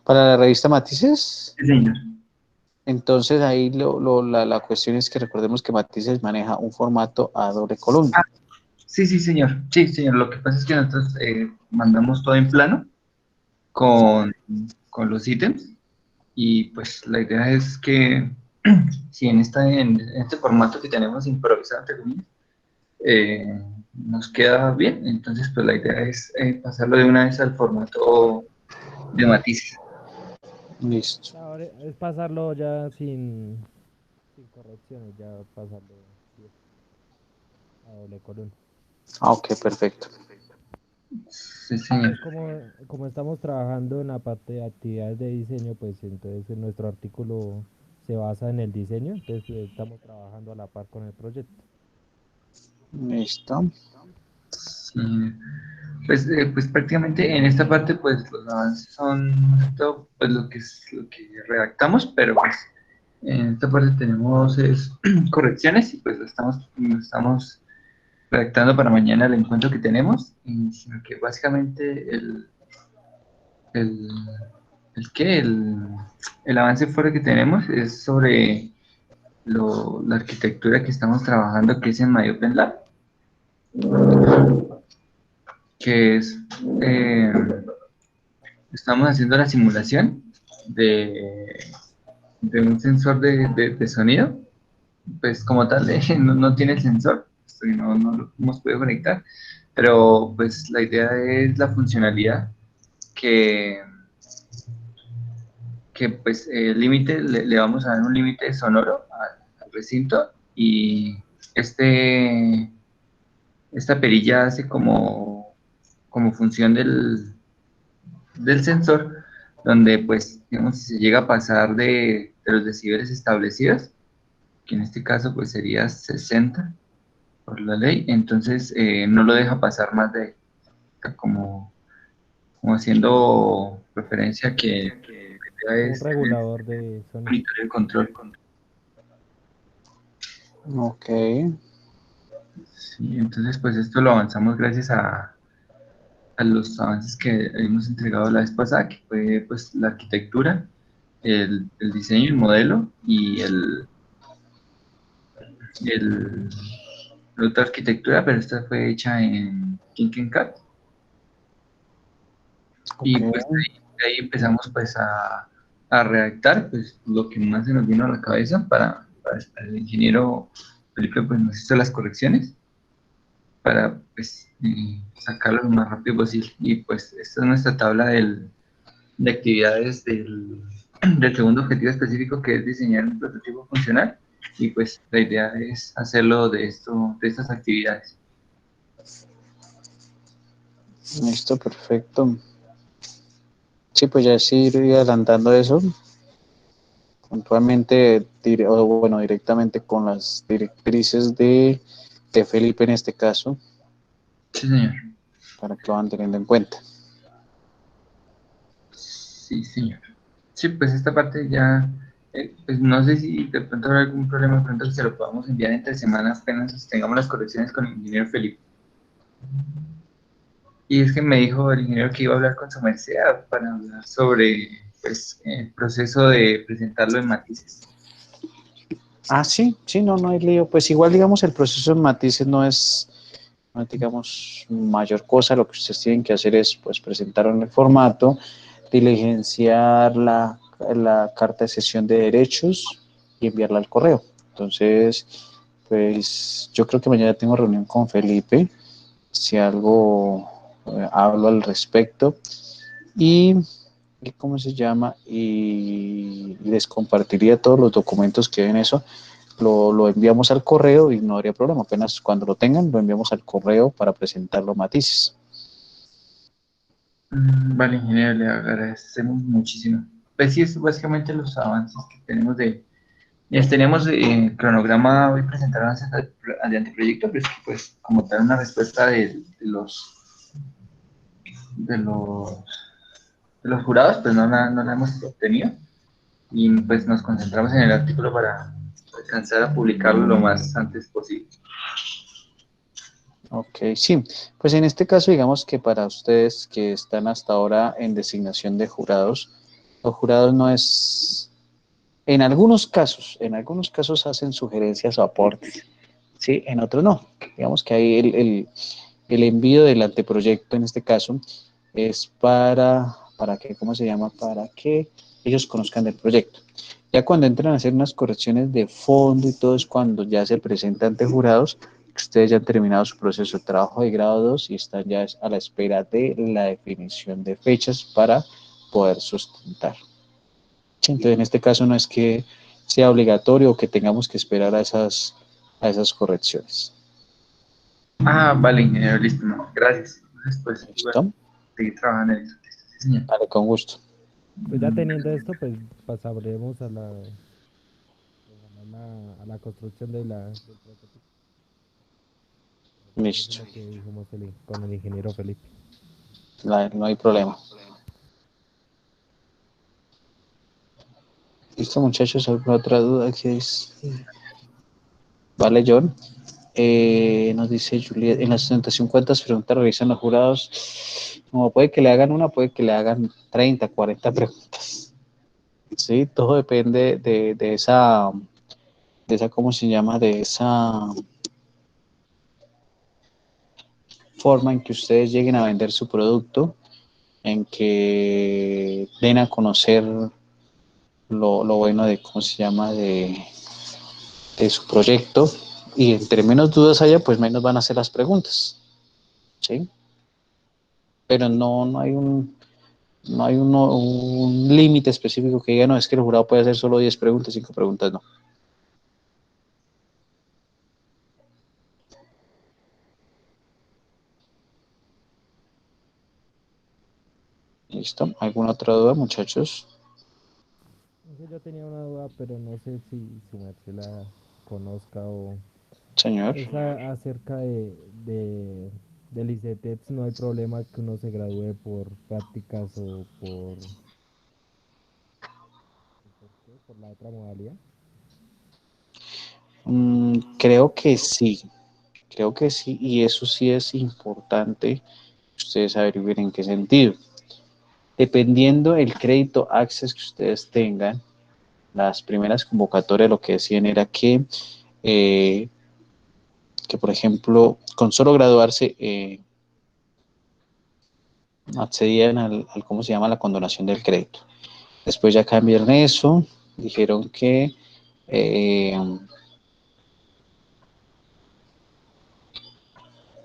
¿Para la revista Matices? Sí, señor. Entonces ahí la cuestión es que recordemos que Matices maneja un formato a doble columna. Sí, sí, señor. Sí, señor. Lo que pasa es que nosotros mandamos todo en plano con, con los ítems y pues la idea es que si en este formato que tenemos improvisado, entre comillas, nos queda bien, entonces pues la idea es pasarlo de una vez al formato de matices. Listo. Ahora es pasarlo ya sin correcciones, ya pasarlo bien, a doble columna. Ah, ok, perfecto. Sí, señor. Pues como estamos trabajando en la parte de actividades de diseño, pues entonces nuestro artículo se basa en el diseño, entonces estamos trabajando a la par con el proyecto. Listo. Sí. Pues prácticamente en esta parte pues los avances son todo pues lo que redactamos, pero pues en esta parte tenemos correcciones y pues lo estamos redactando para mañana el encuentro que tenemos, y sino que básicamente el, el avance fuerte que tenemos es sobre la arquitectura que estamos trabajando, que es en MyOpenLab, que es, eh, estamos haciendo la simulación de un sensor de sonido, pues como tal no tiene el sensor, pues, no lo hemos podido conectar, pero pues la idea es la funcionalidad que, que pues el límite, le vamos a dar un límite sonoro al recinto y esta perilla hace como función del sensor, donde pues digamos si se llega a pasar de los decibeles establecidos, que en este caso pues sería 60 por la ley, entonces no lo deja pasar más de como haciendo referencia que ya Como un es regulador de sonido. monitoreo y control. Ok. Sí, entonces pues esto lo avanzamos gracias a los avances que hemos entregado la vez pasada, que fue pues la arquitectura, el diseño, el modelo y el, la otra arquitectura, pero esta fue hecha en Tinkercad. Ok. Y pues de ahí empezamos pues a redactar pues lo que más se nos vino a la cabeza para el ingeniero Felipe pues nos hizo las correcciones para pues sacarlo lo más rápido posible. Y pues esta es nuestra tabla de actividades del segundo objetivo específico, que es diseñar un prototipo funcional, y pues la idea es hacerlo de estas actividades. Listo, perfecto. Sí, pues ya sí iría adelantando eso, puntualmente, o bueno, directamente con las directrices de Felipe en este caso, Sí, señor. para que lo van teniendo en cuenta. Sí, señor. Sí, pues esta parte ya, pues no sé si de pronto habrá algún problema, de pronto que se lo podamos enviar entre semanas apenas tengamos las correcciones con el ingeniero Felipe. Y es que me dijo el ingeniero que iba a hablar con su merced para hablar sobre pues, el proceso de presentarlo en matices. Ah, sí, sí, no hay lío. Pues igual, digamos, el proceso en matices no es, digamos, mayor cosa. Lo que ustedes tienen que hacer es, pues, presentar en el formato, diligenciar la carta de cesión de derechos y enviarla al correo. Entonces, pues, yo creo que mañana tengo reunión con Felipe. Si algo hablo al respecto. Y ¿cómo se llama? Y les compartiría todos los documentos que ven eso. Lo enviamos al correo y no habría problema. Apenas cuando lo tengan, lo enviamos al correo para presentarlo a Matices. Vale, ingeniero, le agradecemos muchísimo. Pues sí, es básicamente los avances que tenemos tenemos cronograma, voy a presentar avances de anteproyecto, pero es que pues como tal una respuesta de los, de los jurados, pues no la hemos obtenido y pues nos concentramos en el artículo para alcanzar a publicarlo lo más antes posible. Ok, sí. Pues en este caso, digamos que para ustedes que están hasta ahora en designación de jurados, los jurados no es En algunos casos hacen sugerencias o aportes, ¿sí? En otros no. Digamos que ahí el envío del anteproyecto, en este caso, es para que, ¿cómo se llama? Para que ellos conozcan del proyecto. Ya cuando entran a hacer unas correcciones de fondo y todo es cuando ya se presenta ante jurados, ustedes ya han terminado su proceso de trabajo de grado 2 y están ya a la espera de la definición de fechas para poder sustentar. Entonces, en este caso no es que sea obligatorio o que tengamos que esperar a esas correcciones. Ah, vale, ingeniero, listo, no, gracias. Entonces, pues, igual, ¿Listo? seguir trabajando en eso. Sí, señor. Vale, con gusto. Pues ya teniendo esto, pues pasaremos a la construcción del prototipo. Eso es Listo. lo que dijimos con el ingeniero Felipe. No hay problema. Listo, muchachos, ¿alguna otra duda? ¿Qué es? Vale, John. Nos dice Juliet, en la sustentación, ¿cuántas preguntas realizan los jurados? Como puede que le hagan una, puede que le hagan 30, 40 preguntas. Sí, todo depende de esa, ¿cómo se llama? De esa forma en que ustedes lleguen a vender su producto, en que den a conocer lo bueno de, ¿cómo se llama? De su proyecto. Y entre menos dudas haya, pues menos van a hacer las preguntas. ¿Sí? Pero no hay un límite específico que diga, no, es que el jurado puede hacer solo 10 preguntas, 5 preguntas, no. ¿Listo? ¿Alguna otra duda, muchachos? Yo tenía una duda, pero no sé si su merced la conozca o... Señor. Es acerca del ICETEX, no hay problema que uno se gradúe por prácticas o ¿por qué? Por la otra modalidad. Creo que sí, y eso sí es importante ustedes averigüen en qué sentido. Dependiendo el crédito Access que ustedes tengan, las primeras convocatorias lo que decían era eh, que por ejemplo, con solo graduarse, accedían ¿cómo se llama? La condonación del crédito. Después ya cambiaron eso, dijeron que eh,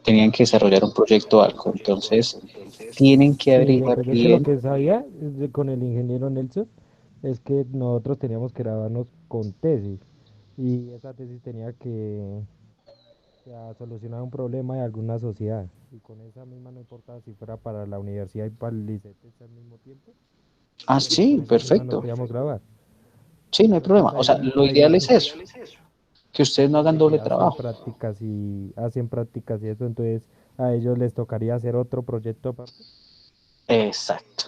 tenían que desarrollar un proyecto algo, entonces tienen que Sí, averiguar pues es que lo bien. que sabía con el ingeniero Nelson es que nosotros teníamos que grabarnos con tesis y esa tesis tenía que solucionar un problema de alguna sociedad y con esa misma no importaba si fuera para la universidad y para el ICETEX al mismo tiempo, Ah, pero con sí, esa misma nos perfecto. podíamos grabar. Sí, no hay Entonces problema. O sea, lo ideal es eso, que ustedes no hagan si doble hacen trabajo. prácticas y eso, entonces a ellos les tocaría hacer otro proyecto aparte. Exacto.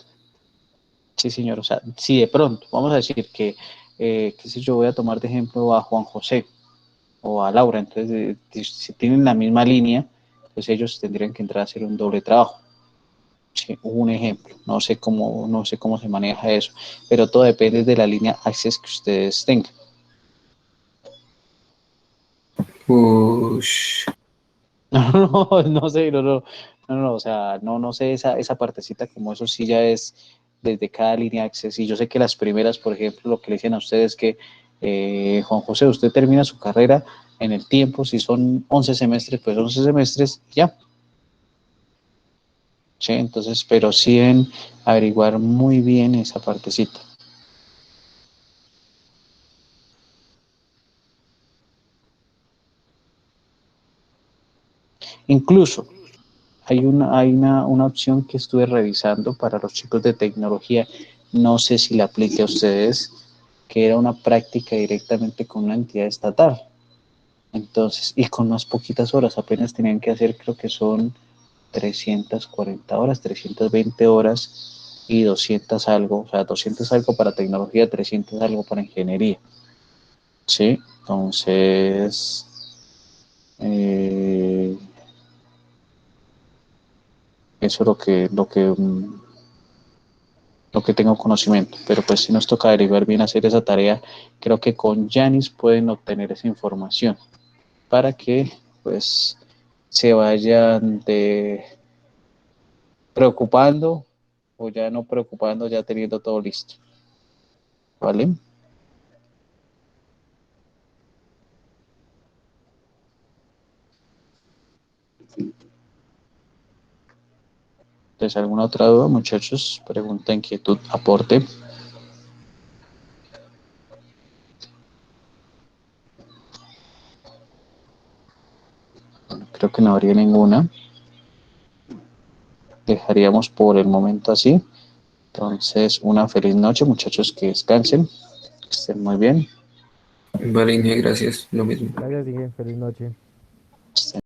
Sí, señor. O sea, si de pronto, vamos a decir que si yo voy a tomar de ejemplo a Juan José o a Laura, entonces si tienen la misma línea, pues ellos tendrían que entrar a hacer un doble trabajo. Sí, un ejemplo, no sé cómo se maneja eso, pero todo depende de la línea Access que ustedes tengan. Ush. No sé, no, o sea, no sé esa partecita, como eso sí ya es desde cada línea Access. Y yo sé que las primeras, por ejemplo, lo que le dicen a ustedes es que, Juan José, usted termina su carrera en el tiempo, si son 11 semestres, pues 11 semestres, ya. Sí, entonces, pero sí en averiguar muy bien esa partecita. Incluso hay una opción que estuve revisando para los chicos de tecnología, no sé si la aplique a ustedes, que era una práctica directamente con una entidad estatal. Entonces, y con unas poquitas horas, apenas tenían que hacer, creo que son 340 horas, 320 horas y 200 algo, o sea, 200 algo para tecnología, 300 algo para ingeniería. Sí, entonces, eh, eso es lo que lo que tengo conocimiento, pero pues si nos toca averiguar bien hacer esa tarea, creo que con Yanis pueden obtener esa información para que pues se vayan preocupando o ya no preocupando, ya teniendo todo listo, ¿vale? Entonces, ¿alguna otra duda, muchachos? Pregunta, inquietud, aporte. Bueno, creo que no habría ninguna. Dejaríamos por el momento así. Entonces, una feliz noche, muchachos, que descansen, que estén muy bien. Vale, Inge, gracias. Lo mismo. Gracias, Inge. Feliz noche. Estén